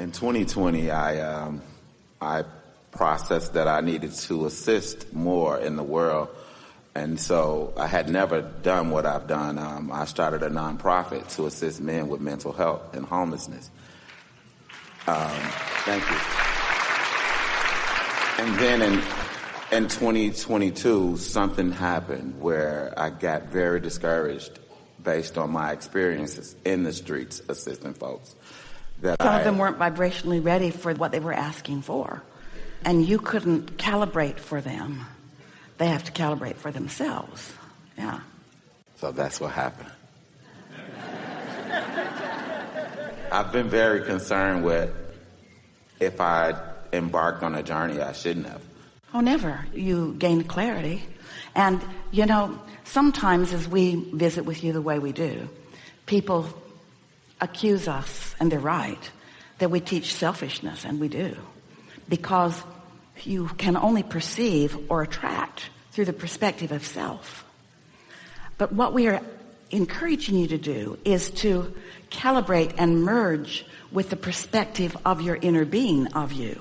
In 2020, I processed that I needed to assist more in the world. And so I had never done what I've done. I started a nonprofit to assist men with mental health and homelessness. Thank you. And then in 2022, something happened where I got very discouraged based on my experiences in the streets assisting folks. Some of them weren't vibrationally ready for what they were asking for. And you couldn't calibrate for them. They have to calibrate for themselves. Yeah. So that's what happened. I've been very concerned with if I embarked on a journey I shouldn't have. Oh, never. You gain clarity. And, you know, sometimes as we visit with you the way we do, people accuse us, and they're right, that we teach selfishness, and we do. Because you can only perceive or attract through the perspective of self. But what we are encouraging you to do is to calibrate and merge with the perspective of your inner being of you.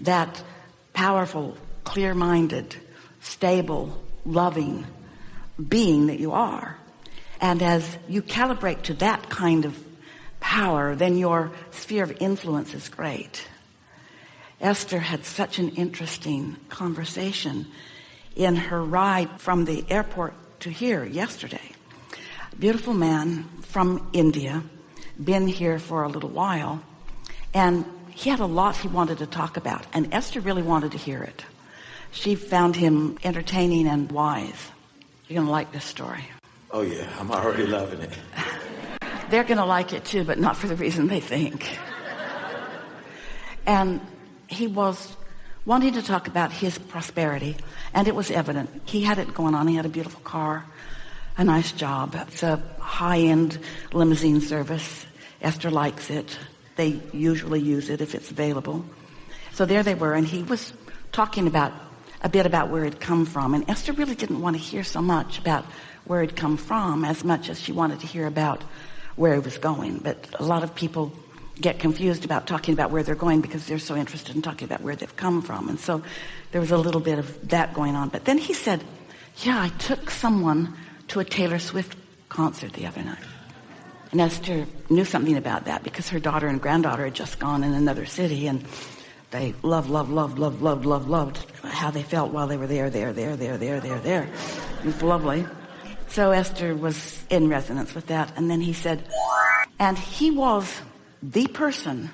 That powerful, clear-minded, stable, loving being that you are. And as you calibrate to that kind of power, then your sphere of influence is great. Esther had such an interesting conversation in her ride from the airport to here yesterday. A beautiful man from India, been here for a little while, and he had a lot he wanted to talk about, and Esther really wanted to hear it. She found him entertaining and wise. You're going to like this story. Oh yeah, I'm already loving it. They're going to like it too, but not for the reason they think. And he was wanting to talk about his prosperity, and it was evident. He had it going on. He had a beautiful car, a nice job. It's a high-end limousine service. Esther likes it. They usually use it if it's available. So there they were, and he was talking a bit about where he'd come from. And Esther really didn't want to hear so much about where he'd come from as much as she wanted to hear about where he was going. But a lot of people get confused about talking about where they're going because they're so interested in talking about where they've come from. And so there was a little bit of that going on. But then he said, yeah, I took someone to a Taylor Swift concert the other night. And Esther knew something about that because her daughter and granddaughter had just gone in another city, and they loved how they felt while they were there. It was lovely. So Esther was in resonance with that. And then he said, and he was the person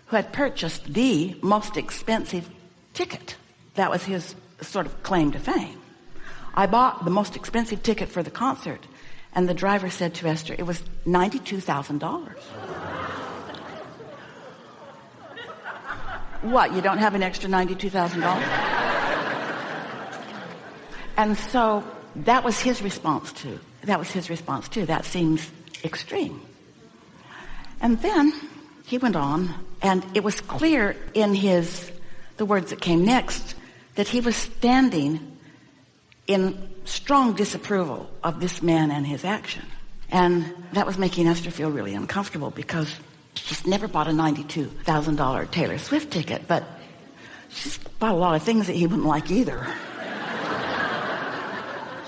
who had purchased the most expensive ticket. That was his sort of claim to fame. I bought the most expensive ticket for the concert, and the driver said to Esther, it was $92,000. What, you don't have an extra $92,000? And so that was his response to. That seems extreme. And then he went on, and it was clear in the words that came next that he was standing in strong disapproval of this man and his action. And that was making Esther feel really uncomfortable because she's never bought a $92,000 Taylor Swift ticket, but she's bought a lot of things that he wouldn't like either.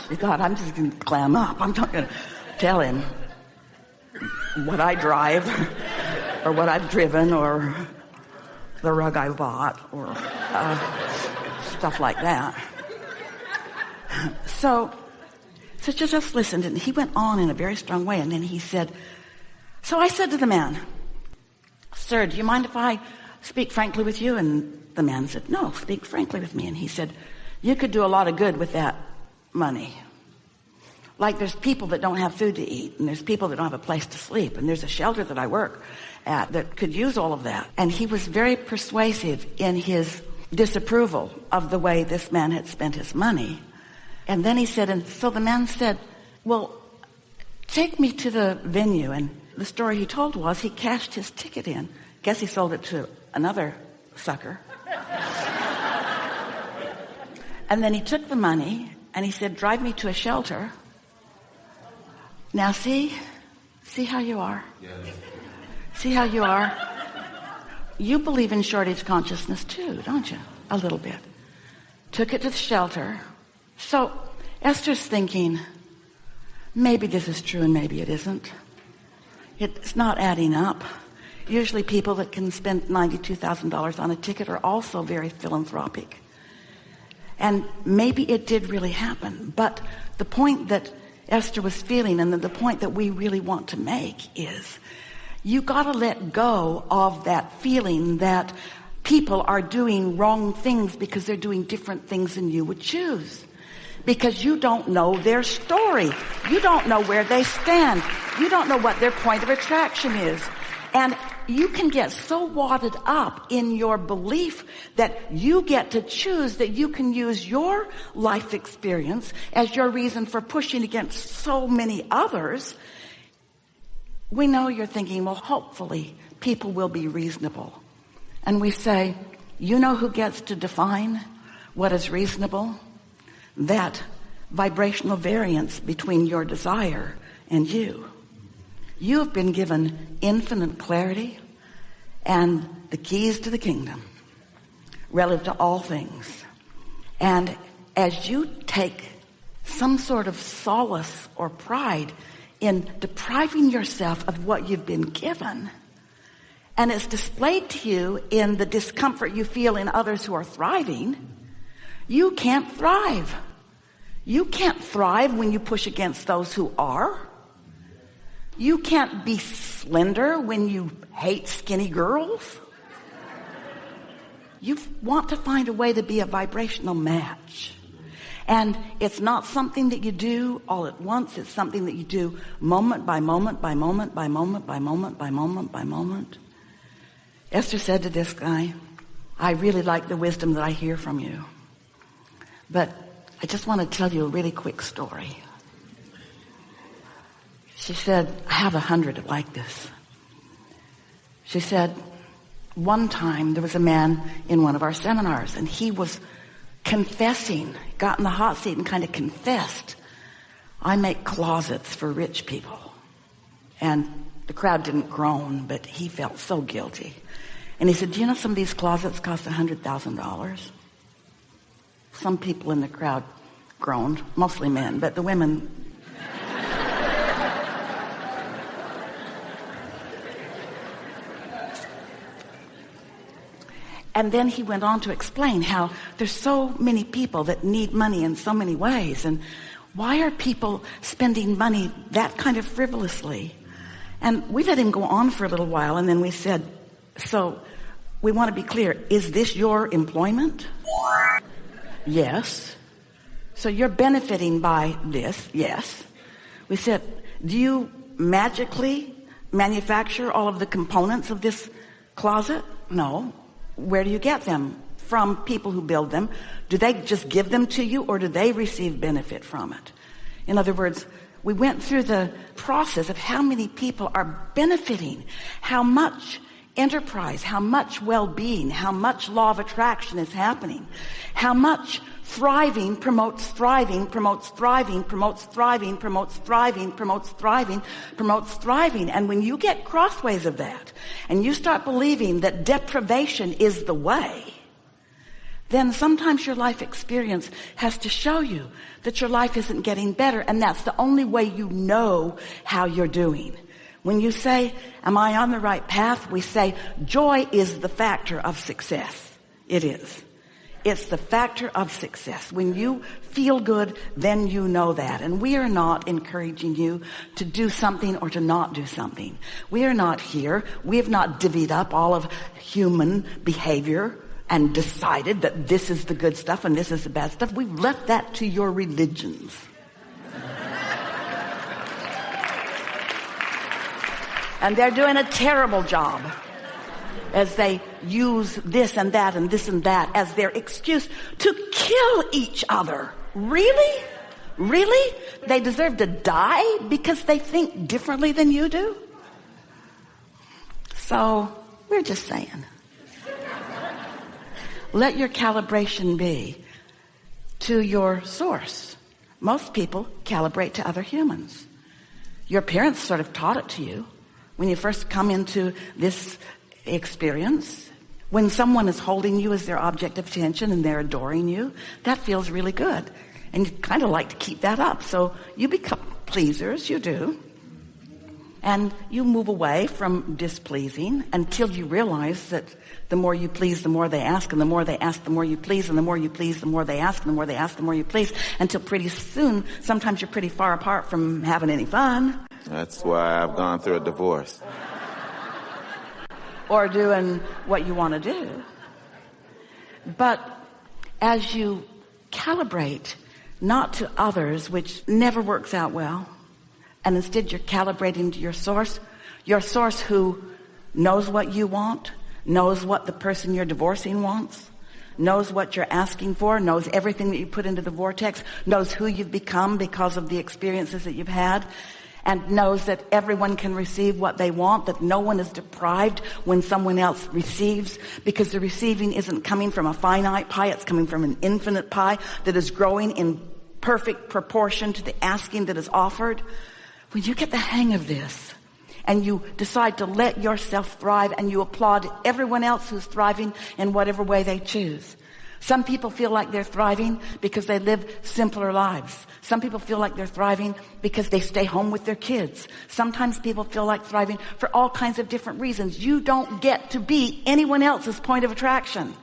She thought, I'm just going to clam up. I'm not going to tell him what I drive or what I've driven or the rug I bought or stuff like that. So just listened, and he went on in a very strong way, and then he said, so I said to the man, sir, do you mind if I speak frankly with you? And the man said, no, speak frankly with me. And he said, you could do a lot of good with that money. Like there's people that don't have food to eat, and there's people that don't have a place to sleep, and there's a shelter that I work at that could use all of that. And he was very persuasive in his disapproval of the way this man had spent his money. And then he said, and so the man said, well, take me to the venue. And the story he told was he cashed his ticket in. Guess he sold it to another sucker. And then he took the money and he said, drive me to a shelter. Now see how you are. Yes. See how you are. you believe in shortage consciousness too, don't you? A little bit. Took it to the shelter. So Esther's thinking, maybe this is true and maybe it isn't. It's not adding up. Usually people that can spend $92,000 on a ticket are also very philanthropic. And maybe it did really happen. But the point that Esther was feeling, and the point that we really want to make, is you got to let go of that feeling that people are doing wrong things because they're doing different things than you would choose. Because you don't know their story. You don't know where they stand. You don't know what their point of attraction is. And you can get so wadded up in your belief that you get to choose, that you can use your life experience as your reason for pushing against so many others. We know you're thinking, well, hopefully people will be reasonable. And we say, you know who gets to define what is reasonable? That vibrational variance between your desire and you. You have been given infinite clarity and the keys to the kingdom relative to all things. And as you take some sort of solace or pride in depriving yourself of what you've been given, and it's displayed to you in the discomfort you feel in others who are thriving, you can't thrive. You can't thrive when you push against those who are. You can't be slender when you hate skinny girls. You want to find a way to be a vibrational match. And it's not something that you do all at once. It's something that you do moment by moment by moment by moment by moment by moment by moment. Esther said to this guy, I really like the wisdom that I hear from you, but I just want to tell you a really quick story. She said, I have 100 like this. She said, one time there was a man in one of our seminars, and he was confessing, got in the hot seat and kind of confessed, I make closets for rich people. And the crowd didn't groan, but he felt so guilty. And he said, do you know some of these closets cost $100,000? Some people in the crowd groaned, mostly men, but the women. And then he went on to explain how there's so many people that need money in so many ways. And why are people spending money that kind of frivolously? And we let him go on for a little while, and then we said, so we want to be clear, is this your employment? Yes. So you're benefiting by this? Yes. We said, do you magically manufacture all of the components of this closet? No. Where do you get them? From people who build them. Do they just give them to you, or do they receive benefit from it? In other words, we went through the process of how many people are benefiting, how much enterprise, how much well-being, how much law of attraction is happening, how much thriving promotes thriving, promotes thriving, promotes thriving, promotes thriving, promotes thriving, promotes thriving. And when you get crossways of that, and you start believing that deprivation is the way, then sometimes your life experience has to show you that your life isn't getting better, and that's the only way you know how you're doing. When you say, am I on the right path? We say, joy is the factor of success. It is. It's the factor of success. When you feel good, then you know that. And we are not encouraging you to do something or to not do something. We are not here. We have not divvied up all of human behavior and decided that this is the good stuff and this is the bad stuff. We've left that to your religions. And they're doing a terrible job as they use this and that and this and that as their excuse to kill each other. Really? Really? They deserve to die because they think differently than you do? So, we're just saying. Let your calibration be to your source. Most people calibrate to other humans. Your parents sort of taught it to you. When you first come into this experience. When someone is holding you as their object of attention and they're adoring you, that feels really good. And you kind of like to keep that up. So you become pleasers, you do. And you move away from displeasing until you realize that the more you please, the more they ask, and the more they ask, the more you please, and the more you please, the more they ask, and the more they ask, the more you please, until pretty soon, sometimes you're pretty far apart from having any fun. That's why I've gone through a divorce. Or doing what you want to do. But as you calibrate, not to others, which never works out well, and instead you're calibrating to your source who knows what you want, knows what the person you're divorcing wants, knows what you're asking for, knows everything that you put into the vortex, knows who you've become because of the experiences that you've had, and knows that everyone can receive what they want, that no one is deprived when someone else receives, because the receiving isn't coming from a finite pie, it's coming from an infinite pie that is growing in perfect proportion to the asking that is offered. When you get the hang of this and you decide to let yourself thrive and you applaud everyone else who's thriving in whatever way they choose. Some people feel like they're thriving because they live simpler lives. Some people feel like they're thriving because they stay home with their kids. Sometimes people feel like thriving for all kinds of different reasons. You don't get to be anyone else's point of attraction.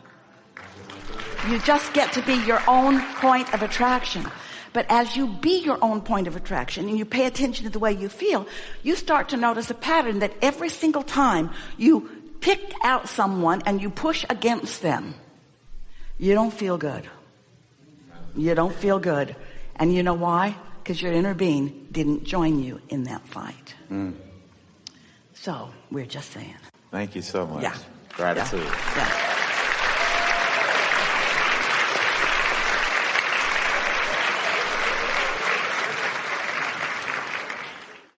You just get to be your own point of attraction. But as you be your own point of attraction and you pay attention to the way you feel, you start to notice a pattern that every single time you pick out someone and you push against them, you don't feel good. You don't feel good. And you know why? Because your inner being didn't join you in that fight. So we're just saying. Thank you so much. Yeah. Gratitude. Yeah.